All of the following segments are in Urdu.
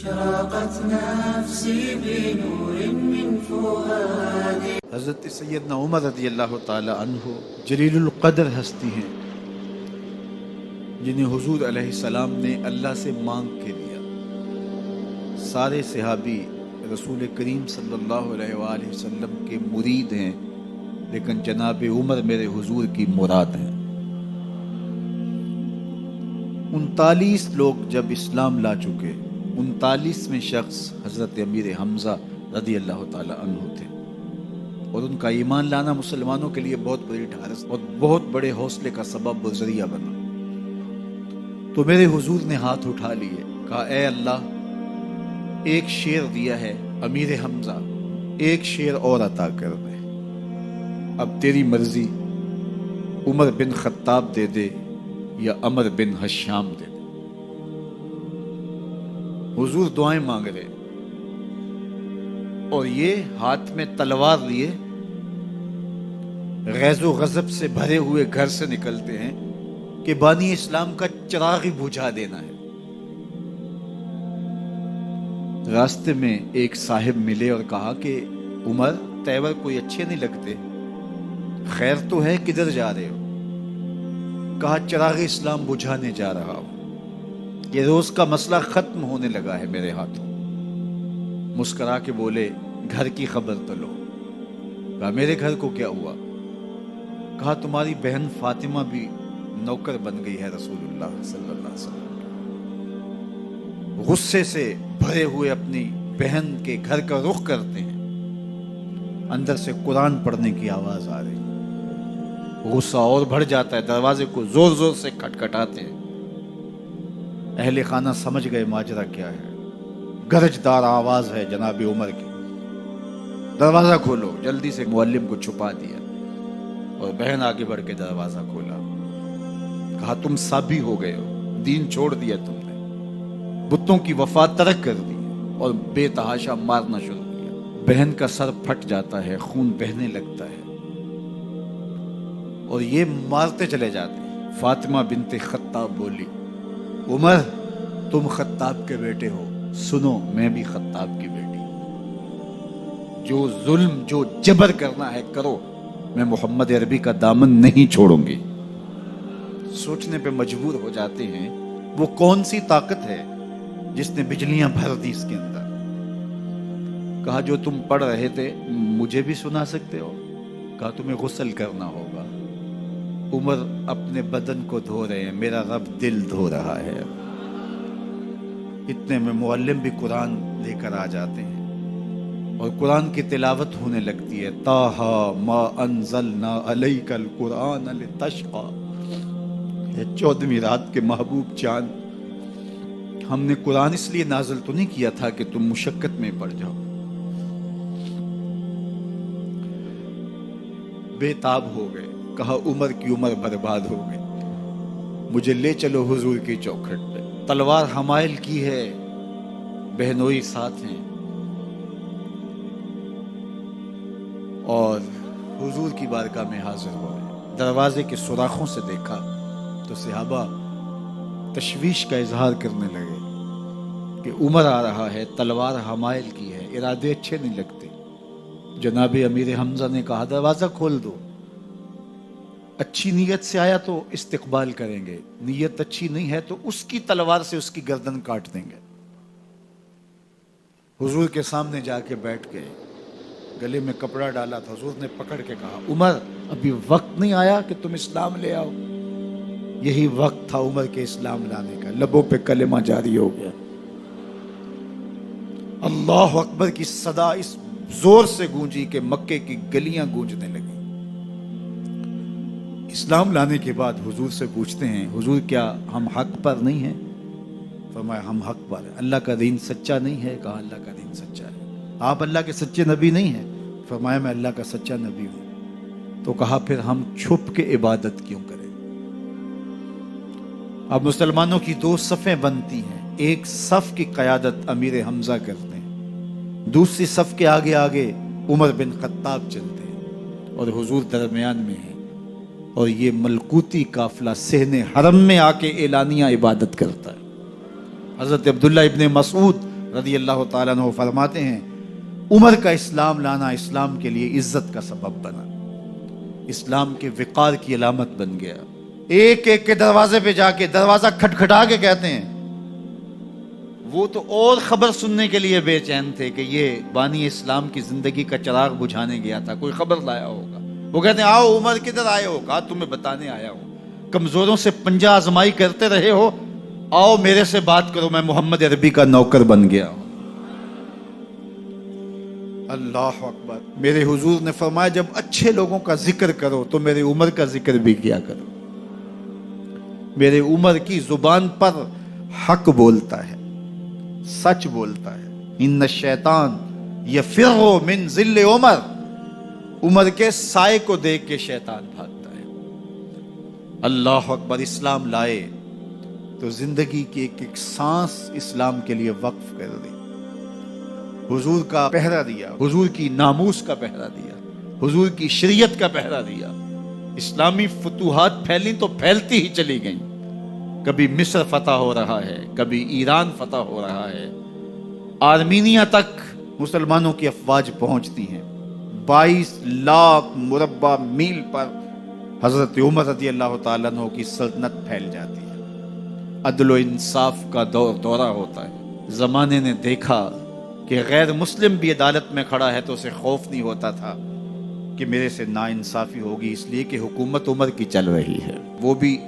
اشرقت نفسی بنور من فؤادی۔ حضرت سیدنا عمر رضی اللہ تعالی عنہ جلیل القدر ہستی ہیں جنہیں حضور علیہ السلام نے اللہ سے مانگ کے دیا۔ سارے صحابی رسول کریم صلی اللہ علیہ وآلہ وسلم کے مرید ہیں، لیکن جناب عمر میرے حضور کی مراد ہیں۔ 39 لوگ جب اسلام لا چکے، 39ویں شخص حضرت امیر حمزہ رضی اللہ تعالی عنہ تھے، اور ان کا ایمان لانا مسلمانوں کے لیے بہت بڑی ڈھارس اور بہت بڑے حوصلے کا سبب و ذریعہ بنا۔ تو میرے حضور نے ہاتھ اٹھا لیے، کہا اے اللہ، ایک شیر دیا ہے امیر حمزہ، ایک شیر اور عطا کر دے، اب تیری مرضی، عمر بن خطاب دے دے یا عمر بن حشام دے دے۔ حضور دعائیں مانگ رہے اور یہ ہاتھ میں تلوار لیے غیظ و غضب سے بھرے ہوئے گھر سے نکلتے ہیں کہ بانی اسلام کا چراغ ہی بجھا دینا ہے۔ راستے میں ایک صاحب ملے اور کہا کہ عمر، تیور کوئی اچھے نہیں لگتے، خیر تو ہے، کدھر جا رہے ہو؟ کہا چراغ اسلام بجھانے جا رہا ہوں، یہ روز کا مسئلہ ختم ہونے لگا ہے میرے ہاتھوں۔ مسکرا کے بولے گھر کی خبر تو لو۔ کہا میرے گھر کو کیا ہوا؟ کہا تمہاری بہن فاطمہ بھی نوکر بن گئی ہے رسول اللہ صلی اللہ علیہ وسلم۔ غصے سے بھرے ہوئے اپنی بہن کے گھر کا رخ کرتے ہیں، اندر سے قرآن پڑھنے کی آواز آ رہی، غصہ اور بڑھ جاتا ہے، دروازے کو زور زور سے کھٹکھٹاتے ہیں۔ اہل خانہ سمجھ گئے ماجرا کیا ہے، گرجدار آواز ہے جناب عمر کی، دروازہ کھولو۔ جلدی سے معلم کو چھپا دیا اور بہن آگے بڑھ کے دروازہ کھولا۔ کہا تم سابی ہو گئے ہو، دین چھوڑ دیا تم نے، بتوں کی وفا ترک کر دی اور بے تحاشا مارنا شروع کیا۔ بہن کا سر پھٹ جاتا ہے، خون بہنے لگتا ہے اور یہ مارتے چلے جاتے ہیں۔ فاطمہ بنت خطاب بولی عمر تم خطاب کے بیٹے ہو، سنو میں بھی خطاب کی بیٹی ہوں، جو ظلم جو جبر کرنا ہے کرو، میں محمد عربی کا دامن نہیں چھوڑوں گی۔ سوچنے پہ مجبور ہو جاتے ہیں وہ کون سی طاقت ہے جس نے بجلیاں بھر دی اس کے اندر۔ کہا جو تم پڑھ رہے تھے مجھے بھی سنا سکتے ہو؟ کہا تمہیں غسل کرنا ہوگا۔ عمر اپنے بدن کو دھو رہے ہیں، میرا رب دل دھو رہا ہے۔ اتنے میں معلم بھی قرآن لے کر آ جاتے ہیں اور قرآن کی تلاوت ہونے لگتی ہے۔ طٰہٰ ما انزلنا علیک القرآن لتشقیٰ، 14ویں رات کے محبوب چاند، ہم نے قرآن اس لیے نازل تو نہیں کیا تھا کہ تم مشقت میں پڑ جاؤ۔ بے تاب ہو گئے، کہا عمر کی عمر برباد ہو گئی، مجھے لے چلو حضور کی چوکھٹ پہ۔ تلوار حمائل کی ہے، بہنوئی ساتھ ہیں، اور حضور کی بارگاہ میں حاضر ہوئے۔ دروازے کے سوراخوں سے دیکھا تو صحابہ تشویش کا اظہار کرنے لگے کہ عمر آ رہا ہے، تلوار حمائل کی ہے، ارادے اچھے نہیں لگتے۔ جناب امیر حمزہ نے کہا دروازہ کھول دو، اچھی نیت سے آیا تو استقبال کریں گے، نیت اچھی نہیں ہے تو اس کی تلوار سے اس کی گردن کاٹ دیں گے۔ حضور کے سامنے جا کے بیٹھ گئے، گلے میں کپڑا ڈالا تھا، حضور نے پکڑ کے کہا عمر ابھی وقت نہیں آیا کہ تم اسلام لے آؤ؟ یہی وقت تھا عمر کے اسلام لانے کا۔ لبوں پہ کلمہ جاری ہو گیا، اللہ اکبر کی صدا اس زور سے گونجی کہ مکے کی گلیاں گونجنے لگی۔ اسلام لانے کے بعد حضور سے پوچھتے ہیں حضور کیا ہم حق پر نہیں ہیں؟ فرمایا ہم حق پر ہیں۔ اللہ کا دین سچا نہیں ہے؟ کہا اللہ کا دین سچا ہے۔ آپ اللہ کے سچے نبی نہیں ہیں؟ فرمایا میں اللہ کا سچا نبی ہوں۔ تو کہا پھر ہم چھپ کے عبادت کیوں کریں؟ اب مسلمانوں کی 2 صفیں بنتی ہیں، ایک صف کی قیادت امیر حمزہ کرتے ہیں، دوسری صف کے آگے آگے عمر بن خطاب چلتے ہیں اور حضور درمیان میں ہیں، اور یہ ملکوتی قافلہ صحن حرم میں آ کے اعلانیہ عبادت کرتا ہے۔ حضرت عبداللہ ابن مسعود رضی اللہ تعالیٰ عنہ فرماتے ہیں عمر کا اسلام لانا اسلام کے لیے عزت کا سبب بنا، اسلام کے وقار کی علامت بن گیا۔ ایک ایک کے دروازے پہ جا کے دروازہ کھٹکھٹا کے کہتے ہیں، وہ تو اور خبر سننے کے لیے بے چین تھے کہ یہ بانی اسلام کی زندگی کا چراغ بجھانے گیا تھا، کوئی خبر لایا ہوگا۔ وہ کہتے ہیں آؤ عمر کدھر آئے ہو؟ کہا تمہیں بتانے آیا ہوں، کمزوروں سے پنجہ آزمائی کرتے رہے ہو، آؤ میرے سے بات کرو، میں محمد عربی کا نوکر بن گیا ہوں۔ اللہ اکبر۔ میرے حضور نے فرمایا جب اچھے لوگوں کا ذکر کرو تو میرے عمر کا ذکر بھی کیا کرو۔ میرے عمر کی زبان پر حق بولتا ہے، سچ بولتا ہے۔ ان الشیطان یفر من ظل عمر، عمر کے سائے کو دیکھ کے شیطان بھاگتا ہے۔ اللہ اکبر۔ اسلام لائے تو زندگی کی ایک ایک سانس اسلام کے لیے وقف کر دی، حضور کا پہرا دیا، حضور کی ناموس کا پہرا دیا، حضور کی شریعت کا پہرا دیا۔ اسلامی فتوحات پھیلی تو پھیلتی ہی چلی گئیں، کبھی مصر فتح ہو رہا ہے، کبھی ایران فتح ہو رہا ہے، آرمینیا تک مسلمانوں کی افواج پہنچتی ہیں۔ 22 لاکھ مربع میل پر حضرت عمر رضی اللہ تعالیٰ عنہ کی سلطنت پھیل جاتی ہے۔ عدل و انصاف کا دورہ ہوتا ہے۔ زمانے نے دیکھا کہ غیر مسلم بھی عدالت میں کھڑا ہے تو اسے خوف نہیں ہوتا تھا کہ میرے سے ناانصافی ہوگی، اس لیے کہ حکومت عمر کی چل رہی ہے۔ وہ بھی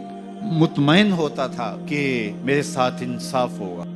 مطمئن ہوتا تھا کہ میرے ساتھ انصاف ہوگا۔